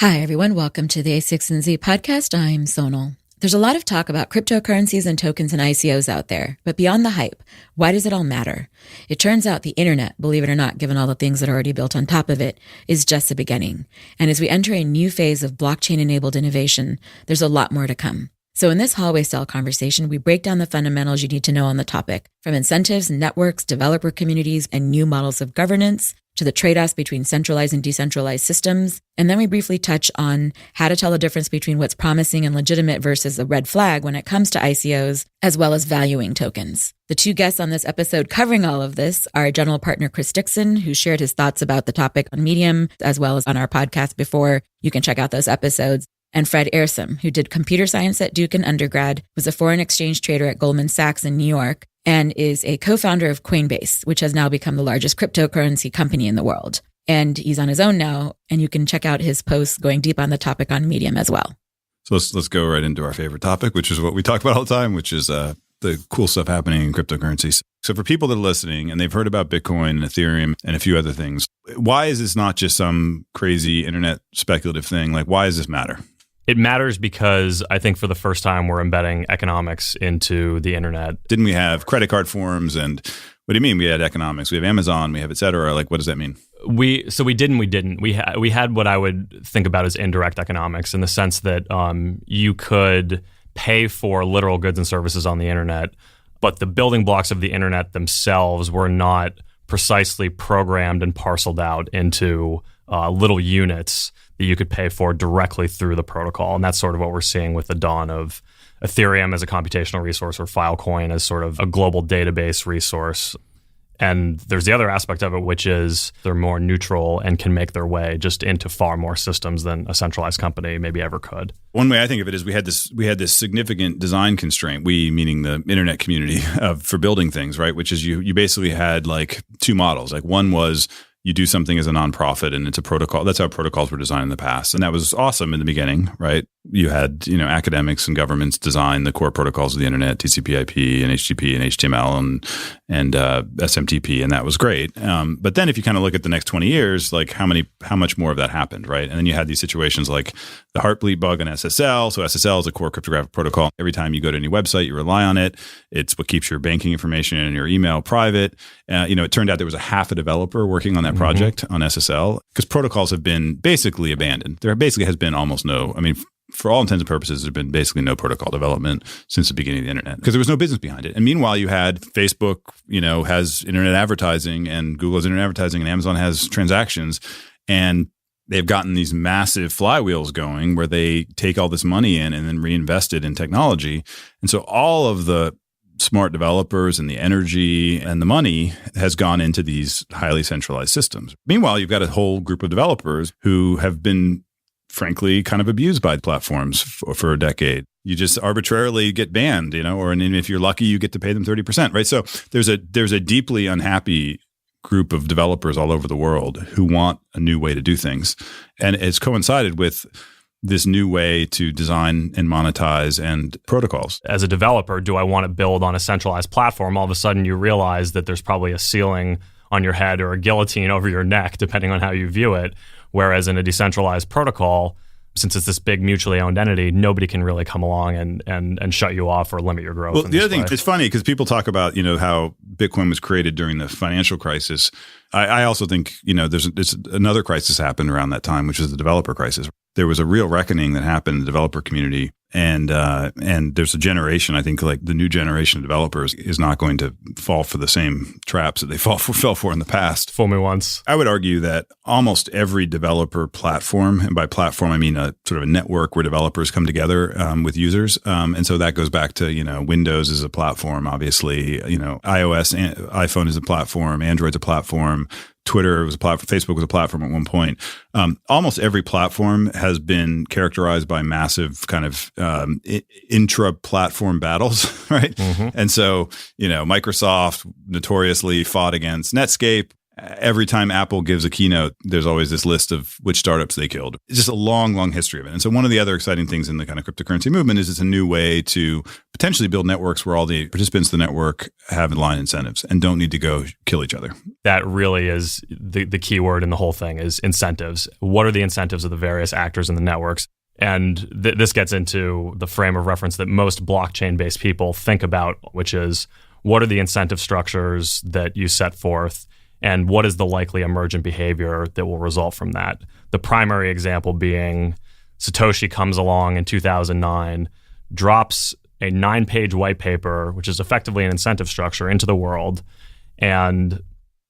Hi, everyone. Welcome to the A6 and Z podcast. I'm Sonal. There's a lot of talk about cryptocurrencies and tokens and ICOs out there, but beyond the hype, why does it all matter? It turns out the internet, believe it or not, given all the things that are already built on top of it, is just the beginning. And as we enter a new phase of blockchain-enabled innovation, there's a lot more to come. So in this hallway style conversation, we break down the fundamentals you need to know on the topic, from incentives, networks, developer communities, and new models of governance, to the trade-offs between centralized and decentralized systems. And then we briefly touch on how to tell the difference between what's promising and legitimate versus a red flag when it comes to ICOs, as well as valuing tokens. The two guests on this episode covering all of this are general partner Chris Dixon, who shared his thoughts about the topic on Medium, as well as on our podcast before. You can check out those episodes. And Fred Ersum, who did computer science at Duke in undergrad, was a foreign exchange trader at Goldman Sachs in New York, and is a co-founder of Coinbase, which has now become the largest cryptocurrency company in the world. And he's on his own now, and you can check out his posts going deep on the topic on Medium as well. So let's go right into our favorite topic, which is what we talk about all the time, which is the cool stuff happening in cryptocurrencies. So for people that are listening and they've heard about Bitcoin and Ethereum and a few other things, why is this not just some crazy internet speculative thing? Like, why does this matter? It matters because I think for the first time we're embedding economics into the internet. Didn't we have credit card forms and what do you mean we had economics? We have Amazon, we have et cetera. Like, what does that mean? We didn't. We had what I would think about as indirect economics in the sense that you could pay for literal goods and services on the internet, but the building blocks of the internet themselves were not precisely programmed and parceled out into little units that you could pay for directly through the protocol. And that's sort of what we're seeing with the dawn of Ethereum as a computational resource or Filecoin as sort of a global database resource. And there's the other aspect of it, which is they're more neutral and can make their way just into far more systems than a centralized company maybe ever could. One way I think of it is we had this significant design constraint, we meaning the internet community for building things, right? Which is you basically had like two models. Like one was you do something as a nonprofit and it's a protocol. That's how protocols were designed in the past. And that was awesome in the beginning, right? You had, academics and governments design the core protocols of the internet, TCP/IP and HTTP and HTML and SMTP, and that was great. But then if you kind of look at the next 20 years, like how much more of that happened, right? And then you had these situations like the Heartbleed bug on SSL. So SSL is a core cryptographic protocol. Every time you go to any website, you rely on it. It's what keeps your banking information and your email private. It turned out there was a half a developer working on that project on SSL because protocols have been basically abandoned. There basically has been for all intents and purposes, there's been basically no protocol development since the beginning of the internet because there was no business behind it. And meanwhile, you had Facebook, has internet advertising and Google has internet advertising and Amazon has transactions. And they've gotten these massive flywheels going where they take all this money in and then reinvest it in technology. And so all of the smart developers and the energy and the money has gone into these highly centralized systems. Meanwhile, you've got a whole group of developers who have been, frankly, kind of abused by platforms for a decade. You just arbitrarily get banned, and if you're lucky, you get to pay them 30%, right? So there's a deeply unhappy group of developers all over the world who want a new way to do things. And it's coincided with this new way to design and monetize and protocols. As a developer, do I want to build on a centralized platform? All of a sudden you realize that there's probably a ceiling on your head or a guillotine over your neck, depending on how you view it. Whereas in a decentralized protocol, since it's this big mutually owned entity, nobody can really come along and shut you off or limit your growth. Well, the other thing, it's funny because people talk about, how Bitcoin was created during the financial crisis. I also think, there's another crisis happened around that time, which is the developer crisis. There was a real reckoning that happened in the developer community. And there's a generation, I think, like the new generation of developers is not going to fall for the same traps that they fell for in the past. Fool me once. I would argue that almost every developer platform, and by platform, I mean a sort of a network where developers come together with users. And so that goes back to, Windows is a platform, obviously, iOS, iPhone is a platform, Android's a platform. Twitter was a platform, Facebook was a platform at one point. Almost every platform has been characterized by massive kind of intra-platform battles, right? Mm-hmm. And so, Microsoft notoriously fought against Netscape. Every time Apple gives a keynote, there's always this list of which startups they killed. It's just a long, long history of it. And so one of the other exciting things in the kind of cryptocurrency movement is it's a new way to potentially build networks where all the participants in the network have aligned incentives and don't need to go kill each other. That really is the key word in the whole thing is incentives. What are the incentives of the various actors in the networks? And this gets into the frame of reference that most blockchain-based people think about, which is what are the incentive structures that you set forth? And what is the likely emergent behavior that will result from that? The primary example being Satoshi comes along in 2009, drops a 9-page white paper, which is effectively an incentive structure, into the world. And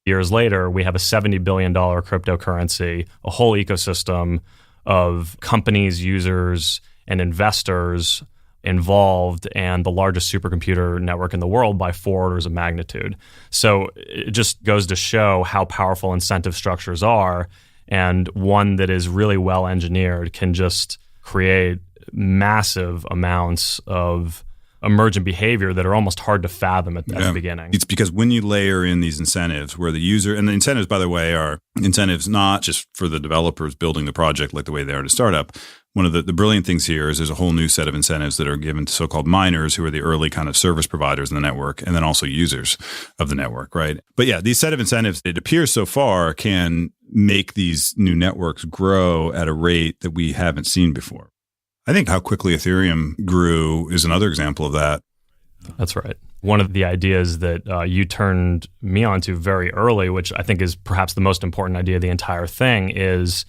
years later, we have a $70 billion cryptocurrency, a whole ecosystem of companies, users, and investors involved, and the largest supercomputer network in the world by 4 orders of magnitude. So it just goes to show how powerful incentive structures are, and one that is really well engineered can just create massive amounts of emergent behavior that are almost hard to fathom at the beginning. It's because when you layer in these incentives where the user, and the incentives, by the way, are incentives not just for the developers building the project like the way they are to startup. One of the brilliant things here is there's a whole new set of incentives that are given to so-called miners, who are the early kind of service providers in the network, and then also users of the network, right? But yeah, these set of incentives, it appears so far, can make these new networks grow at a rate that we haven't seen before. I think how quickly Ethereum grew is another example of that. That's right. One of the ideas that you turned me onto very early, which I think is perhaps the most important idea of the entire thing, is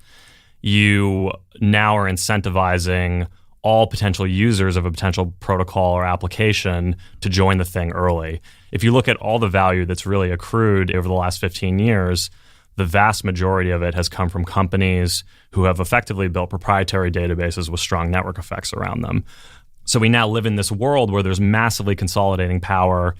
you now are incentivizing all potential users of a potential protocol or application to join the thing early. If you look at all the value that's really accrued over the last 15 years, the vast majority of it has come from companies who have effectively built proprietary databases with strong network effects around them. So we now live in this world where there's massively consolidating power.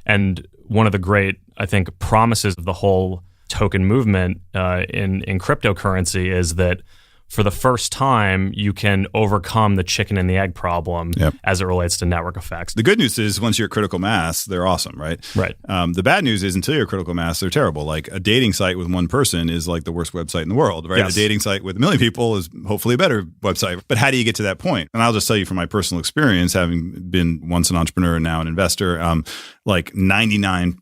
And one of the great, I think, promises of the whole token movement in cryptocurrency is that for the first time, you can overcome the chicken and the egg problem as it relates to network effects. The good news is once you're at critical mass, they're awesome, right? Right. The bad news is until you're at critical mass, they're terrible. Like a dating site with one person is like the worst website in the world, right? Yes. A dating site with 1 million people is hopefully a better website. But how do you get to that point? And I'll just tell you from my personal experience, having been once an entrepreneur and now an investor, like 99%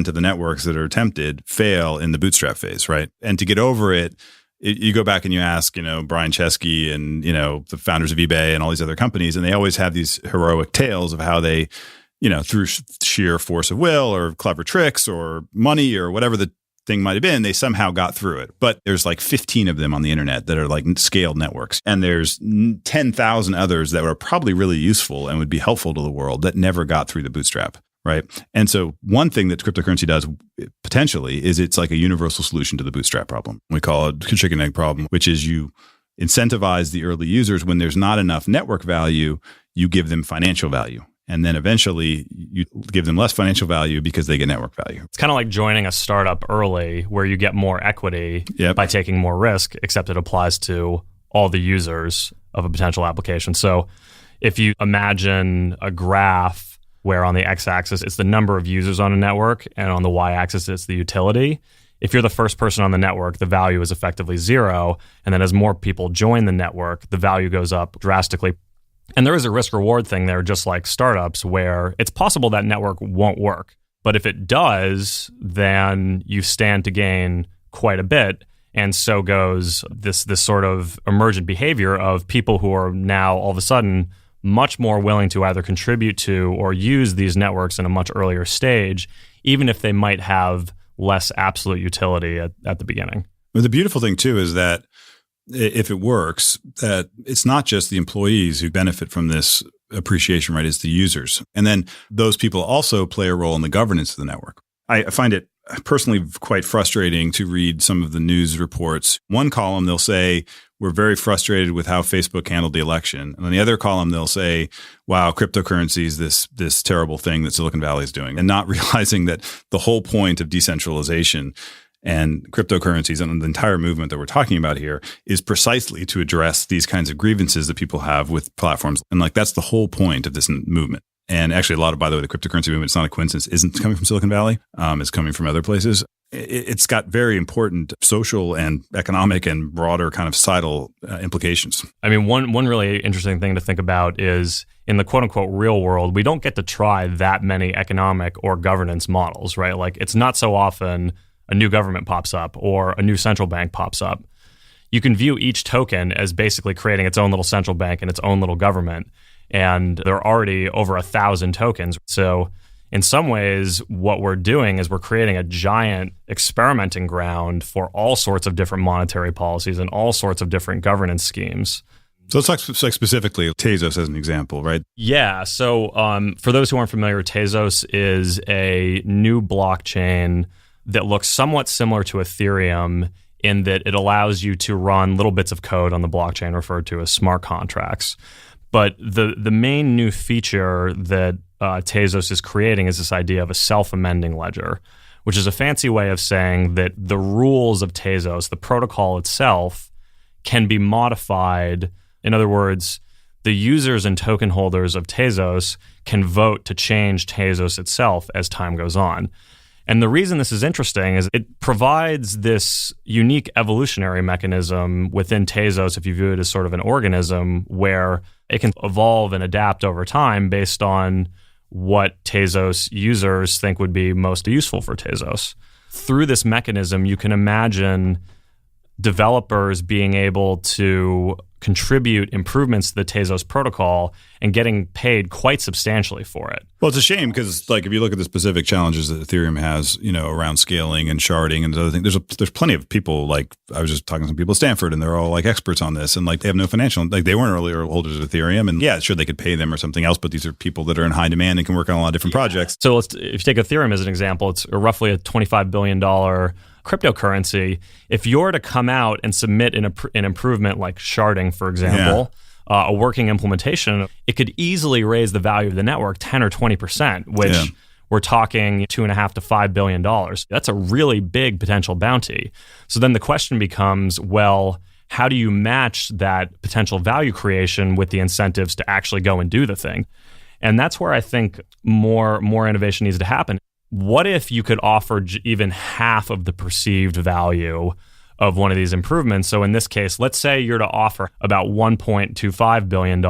of the networks that are attempted fail in the bootstrap phase, right? And to get over it, you go back and you ask, Brian Chesky and, the founders of eBay and all these other companies, and they always have these heroic tales of how they, through sheer force of will or clever tricks or money or whatever the thing might have been, they somehow got through it. But there's like 15 of them on the internet that are like scaled networks. And there's 10,000 others that are probably really useful and would be helpful to the world that never got through the bootstrap. Right. And so one thing that cryptocurrency does potentially is it's like a universal solution to the bootstrap problem. We call it the chicken egg problem, which is you incentivize the early users when there's not enough network value, you give them financial value. And then eventually you give them less financial value because they get network value. It's kind of like joining a startup early where you get more equity by taking more risk, except it applies to all the users of a potential application. So if you imagine a graph where on the x-axis it's the number of users on a network and on the y-axis it's the utility. If you're the first person on the network, the value is effectively 0. And then as more people join the network, the value goes up drastically. And there is a risk-reward thing there, just like startups, where it's possible that network won't work. But if it does, then you stand to gain quite a bit. And so goes this sort of emergent behavior of people who are now all of a sudden much more willing to either contribute to or use these networks in a much earlier stage, even if they might have less absolute utility at the beginning. But the beautiful thing too is that if it works, that it's not just the employees who benefit from this appreciation, right? It's the users. And then those people also play a role in the governance of the network. I find it personally quite frustrating to read some of the news reports. One column, they'll say, we're very frustrated with how Facebook handled the election. And on the other column, they'll say, wow, cryptocurrency is this terrible thing that Silicon Valley is doing. And not realizing that the whole point of decentralization and cryptocurrencies and the entire movement that we're talking about here is precisely to address these kinds of grievances that people have with platforms. And like that's the whole point of this movement. And actually, a lot of, by the way, the cryptocurrency movement, it's not a coincidence, isn't coming from Silicon Valley. It's coming from other places. It's got very important social and economic and broader kind of societal implications. I mean, one really interesting thing to think about is in the quote unquote real world, we don't get to try that many economic or governance models, right? Like it's not so often a new government pops up or a new central bank pops up. You can view each token as basically creating its own little central bank and its own little government. And there are already over 1,000 tokens. So in some ways, what we're doing is we're creating a giant experimenting ground for all sorts of different monetary policies and all sorts of different governance schemes. So let's talk specifically Tezos as an example, right? Yeah. So for those who aren't familiar, Tezos is a new blockchain that looks somewhat similar to Ethereum in that it allows you to run little bits of code on the blockchain referred to as smart contracts. But the main new feature that Tezos is creating is this idea of a self-amending ledger, which is a fancy way of saying that the rules of Tezos, the protocol itself, can be modified. In other words, the users and token holders of Tezos can vote to change Tezos itself as time goes on. And the reason this is interesting is it provides this unique evolutionary mechanism within Tezos, if you view it as sort of an organism, where it can evolve and adapt over time based on what Tezos users think would be most useful for Tezos. Through this mechanism, you can imagine developers being able to contribute improvements to the Tezos protocol and getting paid quite substantially for it. Well, it's a shame because, like, if you look at the specific challenges that Ethereum has, around scaling and sharding and other things, there's plenty of people. Like, I was just talking to some people at Stanford, and they're all like experts on this, and like they have no financial, like they weren't early holders of Ethereum, and yeah, sure they could pay them or something else, but these are people that are in high demand and can work on a lot of different projects. So if you take Ethereum as an example, it's roughly a $25 billion cryptocurrency. If you're to come out and submit an improvement like sharding, for example, a working implementation, it could easily raise the value of the network 10 or 20%, which we're talking $2.5 to $5 billion. That's a really big potential bounty. So then the question becomes, well, how do you match that potential value creation with the incentives to actually go and do the thing? And that's where I think more innovation needs to happen. What if you could offer even half of the perceived value of one of these improvements? So in this case, let's say you're to offer about $1.25 billion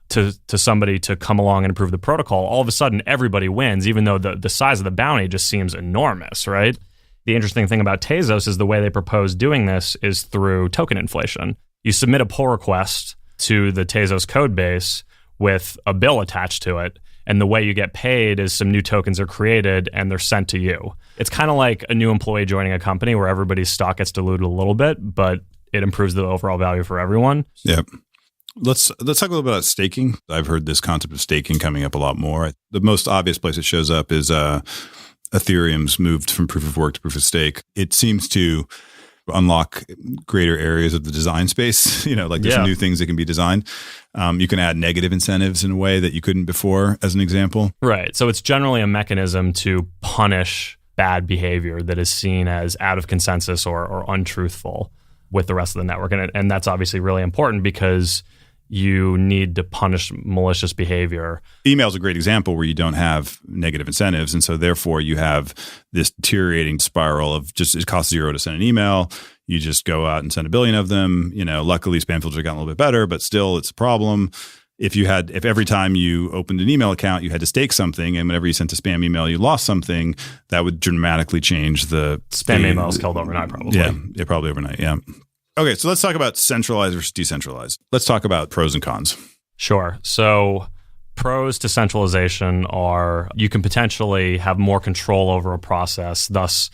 to somebody to come along and improve the protocol. All of a sudden, everybody wins, even though the size of the bounty just seems enormous, right? The interesting thing about Tezos is the way they propose doing this is through token inflation. You submit a pull request to the Tezos code base with a bill attached to it. And the way you get paid is some new tokens are created and they're sent to you. It's kind of like a new employee joining a company where everybody's stock gets diluted a little bit, but it improves the overall value for everyone. Yep. Let's talk a little bit about staking. I've heard this concept of staking coming up a lot more. The most obvious place it shows up is Ethereum's moved from proof of work to proof of stake. It seems to unlock greater areas of the design space. There's some new things that can be designed. You can add negative incentives in a way that you couldn't before, as an example. Right. So it's generally a mechanism to punish bad behavior that is seen as out of consensus or untruthful with the rest of the network. And that's obviously really important because you need to punish malicious behavior. Email is a great example where you don't have negative incentives. And so therefore you have this deteriorating spiral of just it costs $0 to send an email. You just go out and send 1 billion of them. Luckily spam filters have gotten a little bit better, but still it's a problem. If every time you opened an email account, you had to stake something, and whenever you sent a spam email, you lost something, that would dramatically change the spam emails killed overnight, probably. Yeah, probably overnight. Yeah. Okay, so let's talk about centralized versus decentralized. Let's talk about pros and cons. Sure. So pros to centralization are you can potentially have more control over a process. Thus,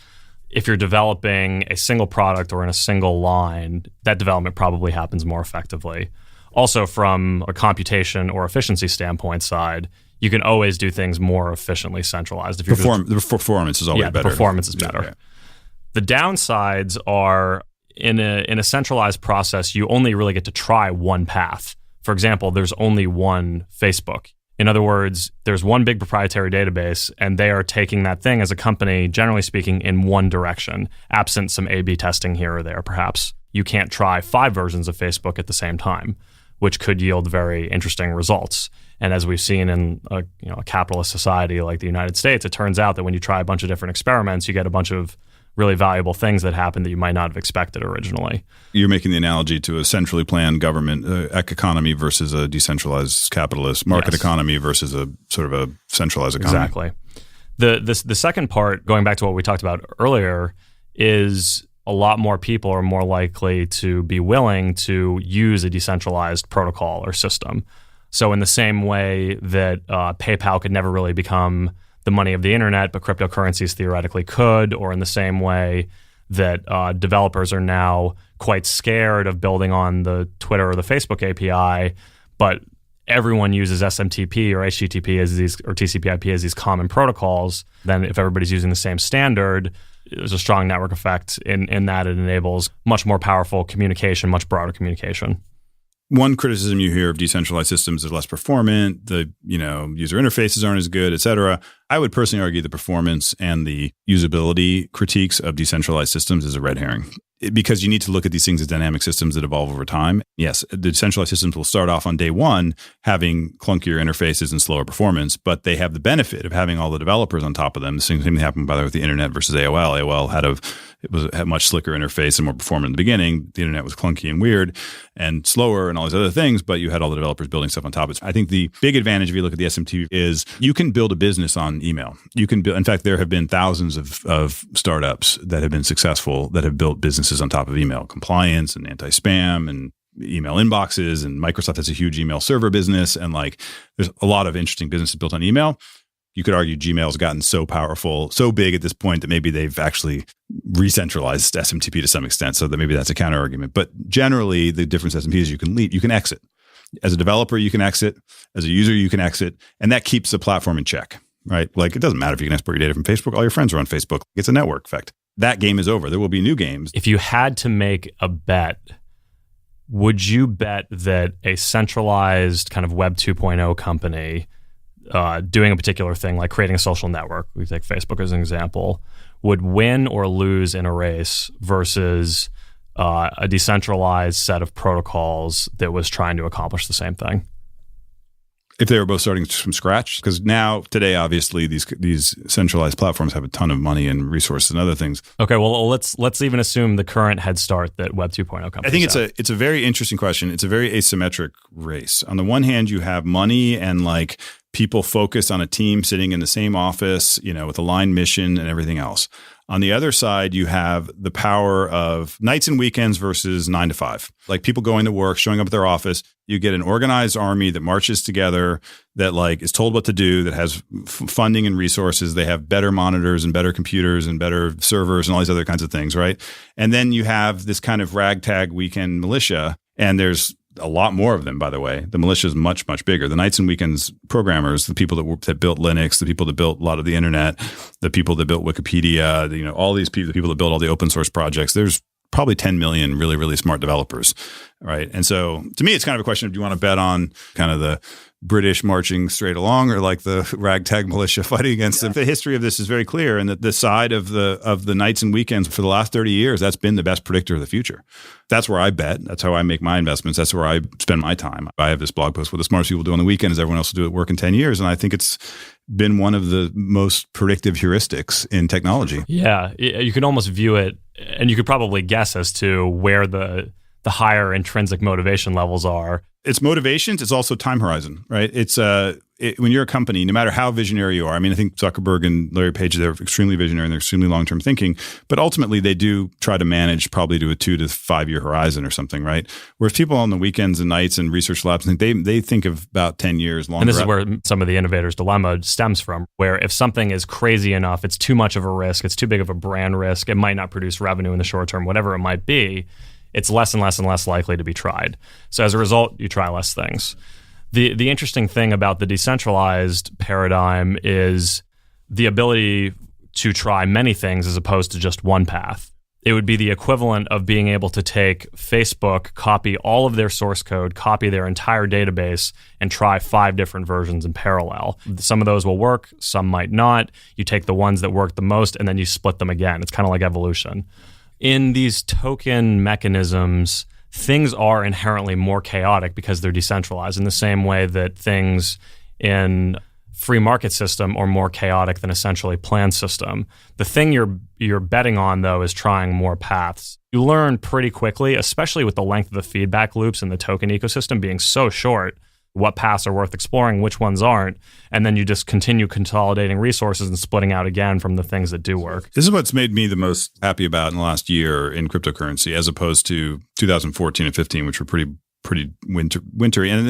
if you're developing a single product or in a single line, that development probably happens more effectively. Also, from a computation or efficiency standpoint side, you can always do things more efficiently centralized. If the performance is always better. The performance is better. Yeah. The downsides are in a centralized process, you only really get to try one path. For example, there's only one Facebook. In other words, there's one big proprietary database, and they are taking that thing as a company, generally speaking, in one direction, absent some A/B testing here or there, perhaps. You can't try 5 versions of Facebook at the same time. which could yield very interesting results. And as we've seen in a capitalist society like the United States, it turns out that when you try a bunch of different experiments, you get a bunch of really valuable things that happen that you might not have expected originally. You're making the analogy to a centrally planned government economy versus a decentralized capitalist market economy versus a sort of a centralized economy. Exactly. The second part, going back to what we talked about earlier, is a lot more people are more likely to be willing to use a decentralized protocol or system. So in the same way that PayPal could never really become the money of the internet, but cryptocurrencies theoretically could, or in the same way that developers are now quite scared of building on the Twitter or the Facebook API, but everyone uses SMTP or HTTP or TCP/IP as these common protocols, then if everybody's using the same standard, there's a strong network effect in that it enables much more powerful communication, much broader communication. One criticism you hear of decentralized systems is less performant, the user interfaces aren't as good, et cetera. I would personally argue the performance and the usability critiques of decentralized systems is a red herring. Because you need to look at these things as dynamic systems that evolve over time. Yes, the decentralized systems will start off on day one having clunkier interfaces and slower performance, but they have the benefit of having all the developers on top of them. The same thing happened, by the way, with the internet versus AOL. AOL had a much slicker interface and more performant in the beginning. The internet was clunky and weird and slower and all these other things, but you had all the developers building stuff on top of it. I think the big advantage if you look at the SMT is you can build a business on email. You can build. In fact, there have been thousands of startups that have been successful that have built businesses on top of email compliance and anti-spam and email inboxes, and Microsoft has a huge email server business, and there's a lot of interesting businesses built on email. You could argue Gmail's gotten so powerful, so big at this point that maybe they've actually re-centralized SMTP to some extent, so that maybe that's a counter argument. But generally, the difference with SMTP is you can exit. As a developer, you can exit. As a user, you can exit, and that keeps the platform in check, right? It doesn't matter if you can export your data from Facebook. All your friends are on Facebook. It's a network effect. That game is over. There will be new games. If you had to make a bet, would you bet that a centralized kind of Web 2.0 company doing a particular thing, like creating a social network, we take Facebook as an example, would win or lose in a race versus a decentralized set of protocols that was trying to accomplish the same thing? If they were both starting from scratch, because today, obviously, these centralized platforms have a ton of money and resources and other things. Okay, well, let's even assume the current head start that Web 2.0 companies I think it's a very interesting question. It's a very asymmetric race. On the one hand, you have money and people focused on a team sitting in the same office, with aligned mission and everything else. On the other side, you have the power of nights and weekends versus 9 to 5. People going to work, showing up at their office. You get an organized army that marches together, that is told what to do, that has funding and resources. They have better monitors and better computers and better servers and all these other kinds of things, right? And then you have this kind of ragtag weekend militia, and there's a lot more of them, by the way. The militia is much, much bigger. The nights and weekends programmers, the people that built Linux, the people that built a lot of the internet, the people that built Wikipedia, all these people, the people that built all the open source projects, there's probably 10 million really, really smart developers, right? And so to me, it's kind of a question of, do you want to bet on kind of the British marching straight along or the ragtag militia fighting against them? The history of this is very clear, and that the side of the nights and weekends for the last 30 years, that's been the best predictor of the future. That's where I bet. That's how I make my investments. That's where I spend my time. I have this blog post, what the smartest people do on the weekend is everyone else will do at work in 10 years. And I think it's been one of the most predictive heuristics in technology. Yeah, you can almost view it, and you could probably guess as to where the higher intrinsic motivation levels are. It's motivations. It's also time horizon, right? It's when you're a company, no matter how visionary you are. I mean, I think Zuckerberg and Larry Page, they're extremely visionary and they're extremely long-term thinking, but ultimately they do try to manage probably to a 2 to 5 year horizon or something, right? Whereas people on the weekends and nights and research labs, they think of about 10 years longer. And this is where some of the innovator's dilemma stems from, where if something is crazy enough, it's too much of a risk, it's too big of a brand risk, it might not produce revenue in the short term, whatever it might be, it's less and less and less likely to be tried. So as a result, you try less things. The interesting thing about the decentralized paradigm is the ability to try many things as opposed to just one path. It would be the equivalent of being able to take Facebook, copy all of their source code, copy their entire database, and try 5 different versions in parallel. Some of those will work, some might not. You take the ones that work the most, and then you split them again. It's kind of like evolution. In these token mechanisms, things are inherently more chaotic because they're decentralized, in the same way that things in free market system are more chaotic than a centrally planned system. The thing you're betting on, though, is trying more paths. You learn pretty quickly, especially with the length of the feedback loops in the token ecosystem being so short, what paths are worth exploring, which ones aren't, and then you just continue consolidating resources and splitting out again from the things that do work. This is what's made me the most happy about in the last year in cryptocurrency, as opposed to 2014 and 15, which were pretty wintry. And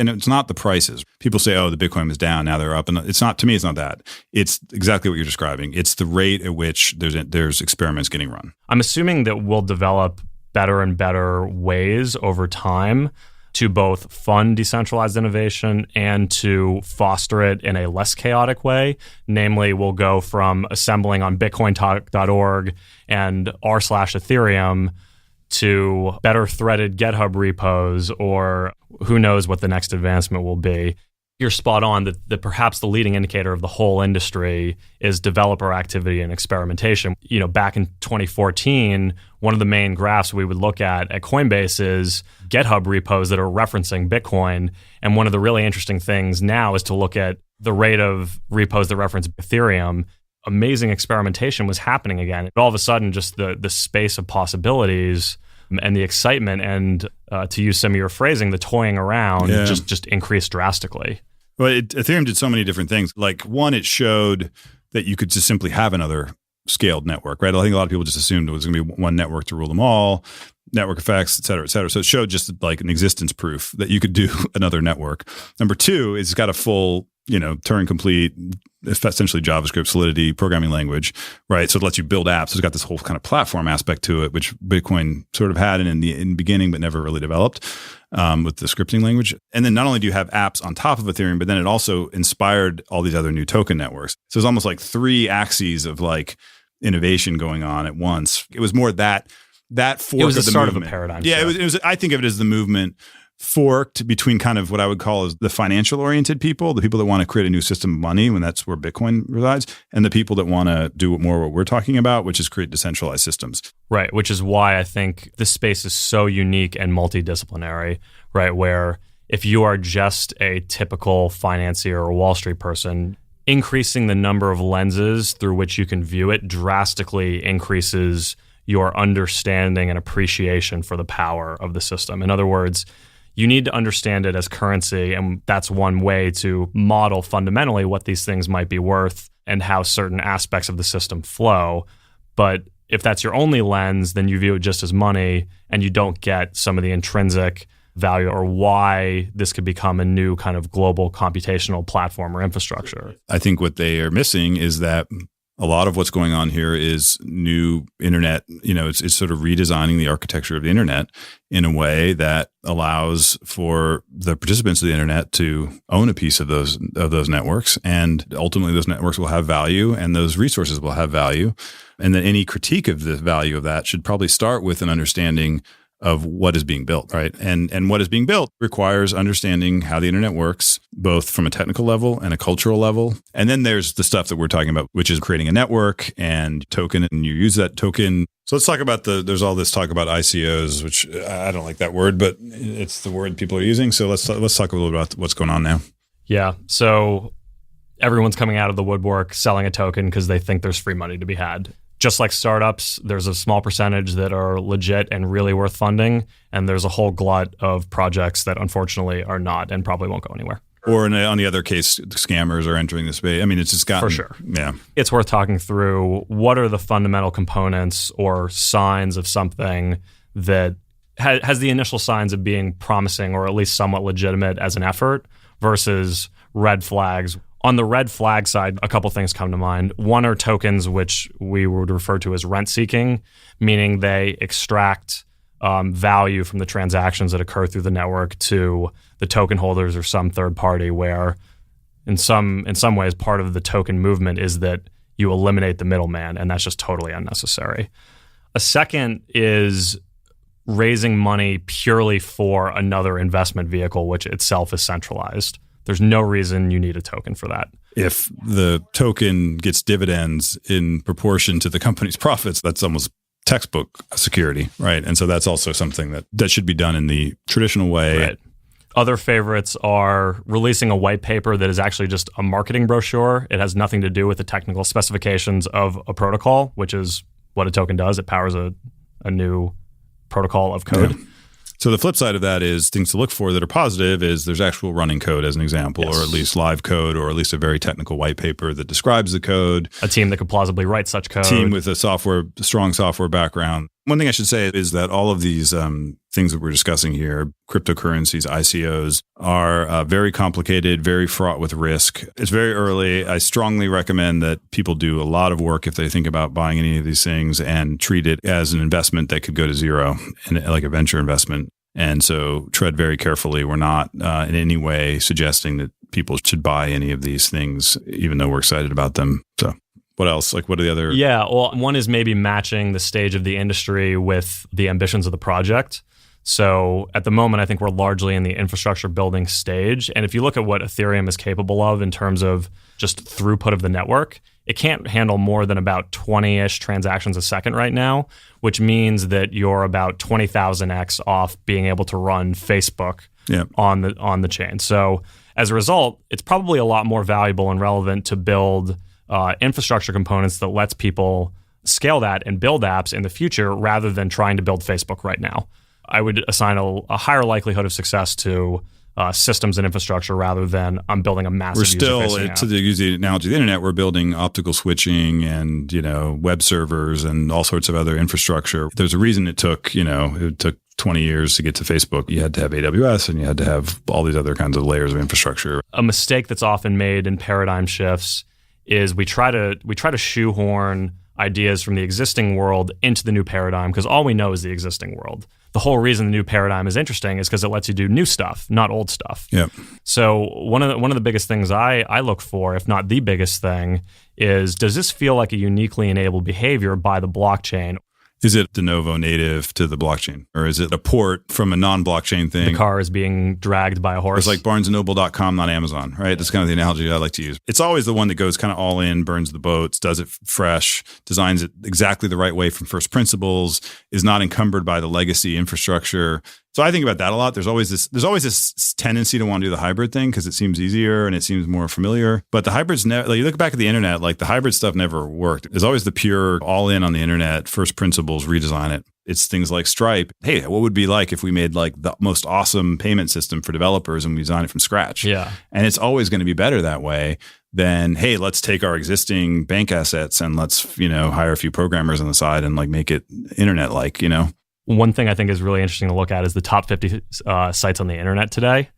it's not the prices. People say, "Oh, the Bitcoin was down, now they're up," and it's not. To me, it's not that. It's exactly what you're describing. It's the rate at which there's experiments getting run. I'm assuming that we'll develop better and better ways over time to both fund decentralized innovation and to foster it in a less chaotic way. Namely, we'll go from assembling on bitcointalk.org and r/Ethereum to better threaded GitHub repos, or who knows what the next advancement will be. You're spot on that perhaps the leading indicator of the whole industry is developer activity and experimentation. Back in 2014, one of the main graphs we would look at Coinbase is GitHub repos that are referencing Bitcoin. And one of the really interesting things now is to look at the rate of repos that reference Ethereum. Amazing experimentation was happening again. All of a sudden, just the space of possibilities and the excitement and, to use some of your phrasing, the toying around just increased drastically. Well, Ethereum did so many different things. Like, one, it showed that you could just simply have another scaled network, right? I think a lot of people just assumed it was going to be one network to rule them all, network effects, et cetera, et cetera. So it showed just like an existence proof that you could do another network. Number two, it's got a full, Turing complete, essentially JavaScript Solidity programming language, right? So it lets you build apps. It's got this whole kind of platform aspect to it, which Bitcoin sort of had in the beginning, but never really developed with the scripting language. And then not only do you have apps on top of Ethereum, but then it also inspired all these other new token networks. So it's almost like three axes of like innovation going on at once. It was more that fork it was of the the start movement. of a paradigm Yeah, shift. it was. I think of it as the movement forked between kind of what I would call as the financial oriented people, the people that want to create a new system of money, when that's where Bitcoin resides, and the people that want to do more what we're talking about, which is create decentralized systems. Right, which is why I think this space is so unique and multidisciplinary, right? Where if you are just a typical financier or Wall Street person, increasing the number of lenses through which you can view it drastically increases your understanding and appreciation for the power of the system. In other words, you need to understand it as currency, and that's one way to model fundamentally what these things might be worth and how certain aspects of the system flow. But if that's your only lens, then you view it just as money, and you don't get some of the intrinsic value or why this could become a new kind of global computational platform or infrastructure. I think what they are missing is that a lot of what's going on here is new internet. It's sort of redesigning the architecture of the internet in a way that allows for the participants of the internet to own a piece of those networks, and ultimately those networks will have value, and those resources will have value, and that any critique of the value of that should probably start with an understanding of what is being built, right? And what is being built requires understanding how the internet works, both from a technical level and a cultural level. And then there's the stuff that we're talking about, which is creating a network and token, and you use that token. So let's talk about there's all this talk about ICOs, which I don't like that word, but it's the word people are using. So let's talk a little bit about what's going on now. Yeah. So everyone's coming out of the woodwork selling a token because they think there's free money to be had. Just like startups, there's a small percentage that are legit and really worth funding, and there's a whole glut of projects that unfortunately are not and probably won't go anywhere. Or on the other case, scammers are entering the space. I mean, it's just gotten... For sure. Yeah. It's worth talking through what are the fundamental components or signs of something that has the initial signs of being promising or at least somewhat legitimate as an effort versus red flags. On the red flag side, a couple things come to mind. One are tokens, which we would refer to as rent-seeking, meaning they extract value from the transactions that occur through the network to the token holders or some third party, where in some ways part of the token movement is that you eliminate the middleman, and that's just totally unnecessary. A second is raising money purely for another investment vehicle, which itself is centralized. There's no reason you need a token for that. If the token gets dividends in proportion to the company's profits, that's almost textbook security, right? And so that's also something that should be done in the traditional way. Right. Other favorites are releasing a white paper that is actually just a marketing brochure. It has nothing to do with the technical specifications of a protocol, which is what a token does. It powers a new protocol of code. Yeah. So the flip side of that is things to look for that are positive is there's actual running code as an example, Yes. or at least live code, or at least a very technical white paper that describes the code. A team that could plausibly write such code. Team with a strong software background. One thing I should say is that all of these things that we're discussing here, cryptocurrencies, ICOs, are very complicated, very fraught with risk. It's very early. I strongly recommend that people do a lot of work if they think about buying any of these things and treat it as an investment that could go to zero, and like a venture investment. And so tread very carefully. We're not in any way suggesting that people should buy any of these things, even though we're excited about them. So what else? Like, what are the other? Yeah, well, one is maybe matching the stage of the industry with the ambitions of the project. So at the moment, I think we're largely in the infrastructure building stage. And if you look at what Ethereum is capable of in terms of just throughput of the network, it can't handle more than about 20-ish transactions a second right now, which means that you're about 20,000x off being able to run Facebook on the chain. So as a result, it's probably a lot more valuable and relevant to build infrastructure components that lets people scale that and build apps in the future rather than trying to build Facebook right now. I would assign a higher likelihood of success to systems and infrastructure rather than I'm building a massive We're still, to use the analogy of the internet, we're building optical switching and, web servers and all sorts of other infrastructure. There's a reason it took 20 years to get to Facebook. You had to have AWS and you had to have all these other kinds of layers of infrastructure. A mistake that's often made in paradigm shifts is we try to shoehorn ideas from the existing world into the new paradigm because all we know is the existing world. The whole reason the new paradigm is interesting is because it lets you do new stuff, not old stuff. Yep. So one of the biggest things I look for, if not the biggest thing, is does this feel like a uniquely enabled behavior by the blockchain? Is it de novo native to the blockchain? Or is it a port from a non-blockchain thing? The car is being dragged by a horse. It's like BarnesandNoble.com, not Amazon, right? That's kind of the analogy I like to use. It's always the one that goes kind of all in, burns the boats, does it fresh, designs it exactly the right way from first principles, is not encumbered by the legacy infrastructure. So I think about that a lot. There's always this tendency to want to do the hybrid thing because it seems easier and it seems more familiar. But the hybrids never. Like you look back at the internet, like the hybrid stuff never worked. There's always the pure all in on the internet, first principles, redesign it. It's things like Stripe. Hey, what would it be like if we made like the most awesome payment system for developers and we design it from scratch? Yeah, and it's always going to be better that way than hey, let's take our existing bank assets and let's hire a few programmers on the side and like make it internet like One thing I think is really interesting to look at is the top 50 sites on the internet today.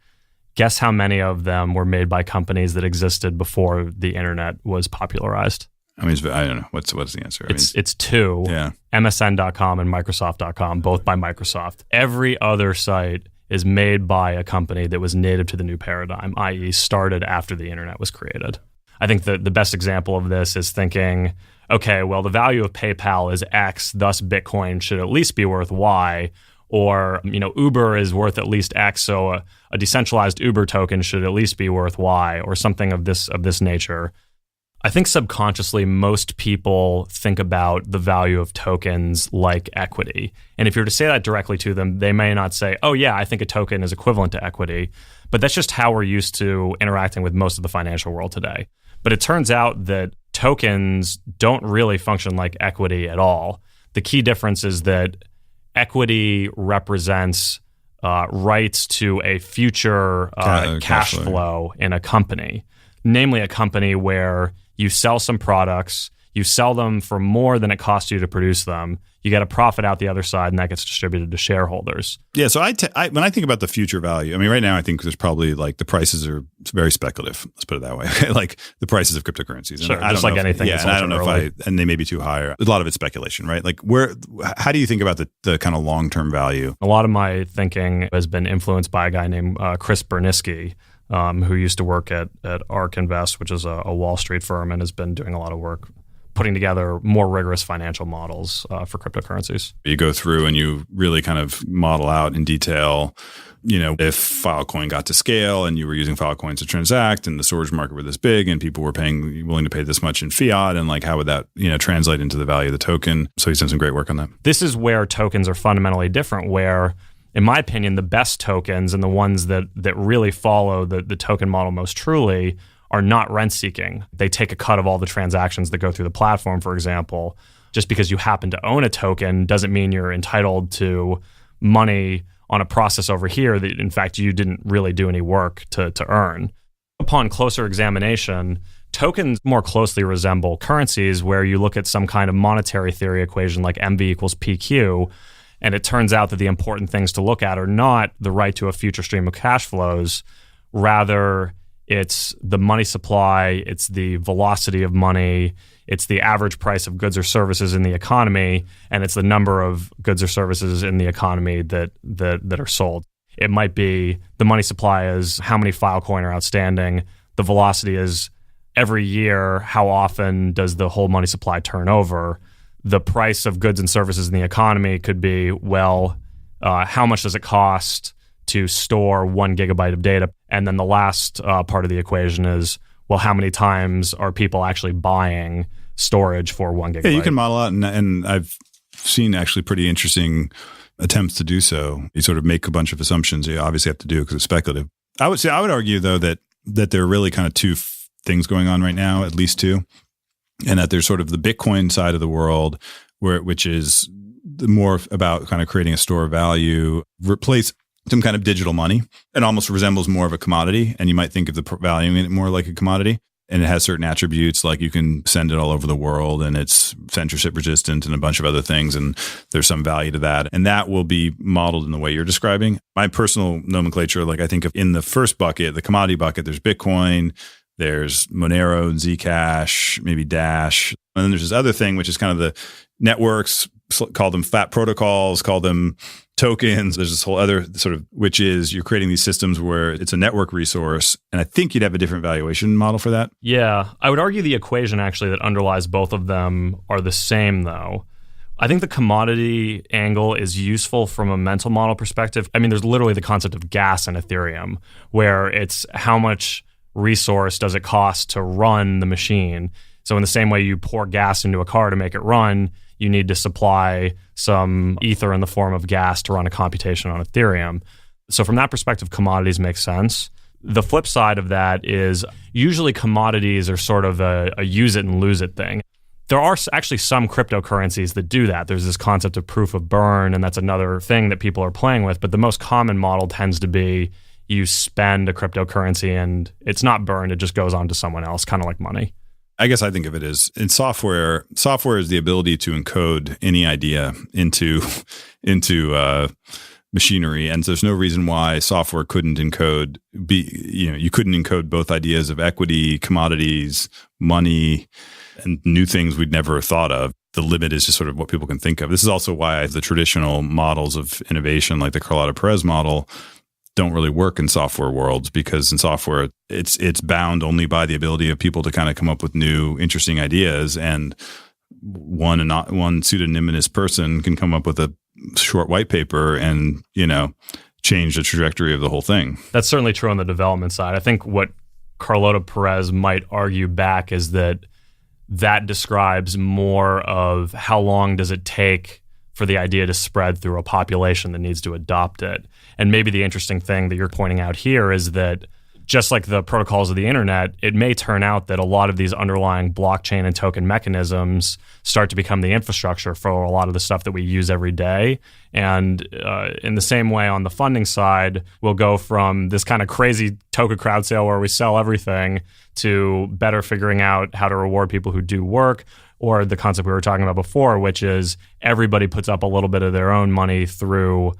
Guess how many of them were made by companies that existed before the internet was popularized? I mean, I don't know. What's the answer? It's two. Yeah. MSN.com and Microsoft.com, both by Microsoft. Every other site is made by a company that was native to the new paradigm, i.e. started after the internet was created. I think the best example of this is thinking, okay, well, the value of PayPal is X, thus Bitcoin should at least be worth Y. Or, Uber is worth at least X, so a decentralized Uber token should at least be worth Y, or something of this nature. I think subconsciously most people think about the value of tokens like equity. And if you're to say that directly to them, they may not say, oh yeah, I think a token is equivalent to equity. But that's just how we're used to interacting with most of the financial world today. But it turns out that tokens don't really function like equity at all. The key difference is that equity represents rights to a future cash flow in a company, namely a company where you sell some products, you sell them for more than it costs you to produce them, you get a profit out the other side, and that gets distributed to shareholders. Yeah, so when I think about the future value, I mean, right now I think there's probably like the prices are very speculative. Let's put it that way. Like the prices of cryptocurrencies. Sure, just like anything. Yeah, and I don't know and they may be too high. A lot of it's speculation, right? Like how do you think about the kind of long-term value? A lot of my thinking has been influenced by a guy named Chris Bernisky, who used to work at ARK Invest, which is a Wall Street firm, and has been doing a lot of work putting together more rigorous financial models for cryptocurrencies. You go through and you really kind of model out in detail if Filecoin got to scale and you were using Filecoins to transact and the storage market were this big and people were willing to pay this much in fiat, and like how would that, translate into the value of the token? So he's done some great work on that. This is where tokens are fundamentally different, where, in my opinion, the best tokens and the ones that really follow the token model most truly are not rent-seeking. They take a cut of all the transactions that go through the platform, for example. Just because you happen to own a token doesn't mean you're entitled to money on a process over here that, in fact, you didn't really do any work to earn. Upon closer examination, tokens more closely resemble currencies, where you look at some kind of monetary theory equation like MV equals PQ, and it turns out that the important things to look at are not the right to a future stream of cash flows. Rather, it's the money supply, it's the velocity of money, it's the average price of goods or services in the economy, and it's the number of goods or services in the economy that are sold. It might be the money supply is how many Filecoin are outstanding. The velocity is every year, how often does the whole money supply turn over. The price of goods and services in the economy could be, how much does it cost to store 1 gigabyte of data? And then the last part of the equation is, how many times are people actually buying storage for 1 gigabyte? Yeah, you can model out, and I've seen actually pretty interesting attempts to do so. You sort of make a bunch of assumptions. You obviously have to do it because it's speculative. I would argue, though, that there are really kind of two things going on right now, at least two, and that there's sort of the Bitcoin side of the world, which is more about kind of creating a store of value, replace some kind of digital money. It almost resembles more of a commodity, and you might think of the value in it more like a commodity. And it has certain attributes, like you can send it all over the world, and it's censorship resistant and a bunch of other things. And there's some value to that. And that will be modeled in the way you're describing. My personal nomenclature, like I think of in the first bucket, the commodity bucket, there's Bitcoin, there's Monero and Zcash, maybe Dash. And then there's this other thing, which is kind of the networks, call them fat protocols, call them tokens. There's this whole other sort of, which is you're creating these systems where it's a network resource. And I think you'd have a different valuation model for that. Yeah. I would argue the equation actually that underlies both of them are the same, though. I think the commodity angle is useful from a mental model perspective. I mean, there's literally the concept of gas in Ethereum, where it's how much resource does it cost to run the machine. So in the same way you pour gas into a car to make it run, you need to supply some ether in the form of gas to run a computation on Ethereum. So from that perspective, commodities make sense. The flip side of that is usually commodities are sort of a use it and lose it thing. There are actually some cryptocurrencies that do that. There's this concept of proof of burn, and that's another thing that people are playing with. But the most common model tends to be you spend a cryptocurrency and it's not burned, it just goes on to someone else, kind of like money. I guess I think of it as in software is the ability to encode any idea into machinery. And there's no reason why software couldn't encode, you couldn't encode both ideas of equity, commodities, money, and new things we'd never thought of. The limit is just sort of what people can think of. This is also why the traditional models of innovation, like the Carlota Perez model, don't really work in software worlds, because in software it's bound only by the ability of people to kind of come up with new interesting ideas, and one pseudonymous person can come up with a short white paper and change the trajectory of the whole thing. That's certainly true on the development side. I think what Carlota Perez might argue back is that describes more of how long does it take for the idea to spread through a population that needs to adopt it. And maybe the interesting thing that you're pointing out here is that just like the protocols of the internet, it may turn out that a lot of these underlying blockchain and token mechanisms start to become the infrastructure for a lot of the stuff that we use every day. And in the same way on the funding side, we'll go from this kind of crazy token crowd sale where we sell everything to better figuring out how to reward people who do work, or the concept we were talking about before, which is everybody puts up a little bit of their own money through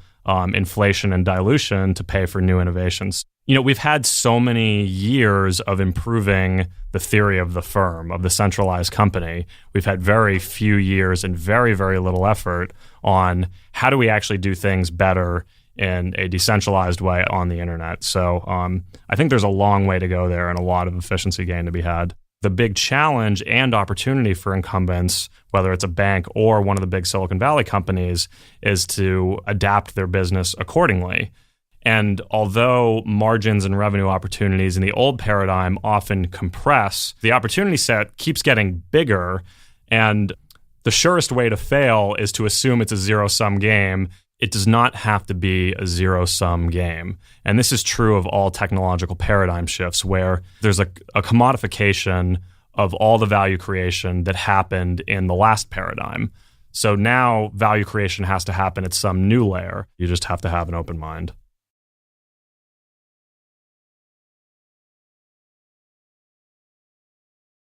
inflation and dilution to pay for new innovations. We've had so many years of improving the theory of the firm, of the centralized company. We've had very few years and very, very little effort on how do we actually do things better in a decentralized way on the internet. So I think there's a long way to go there and a lot of efficiency gain to be had. The big challenge and opportunity for incumbents, whether it's a bank or one of the big Silicon Valley companies, is to adapt their business accordingly. And although margins and revenue opportunities in the old paradigm often compress, the opportunity set keeps getting bigger. And the surest way to fail is to assume it's a zero-sum game. It does not have to be a zero-sum game. And this is true of all technological paradigm shifts where there's a commodification of all the value creation that happened in the last paradigm. So now value creation has to happen at some new layer. You just have to have an open mind.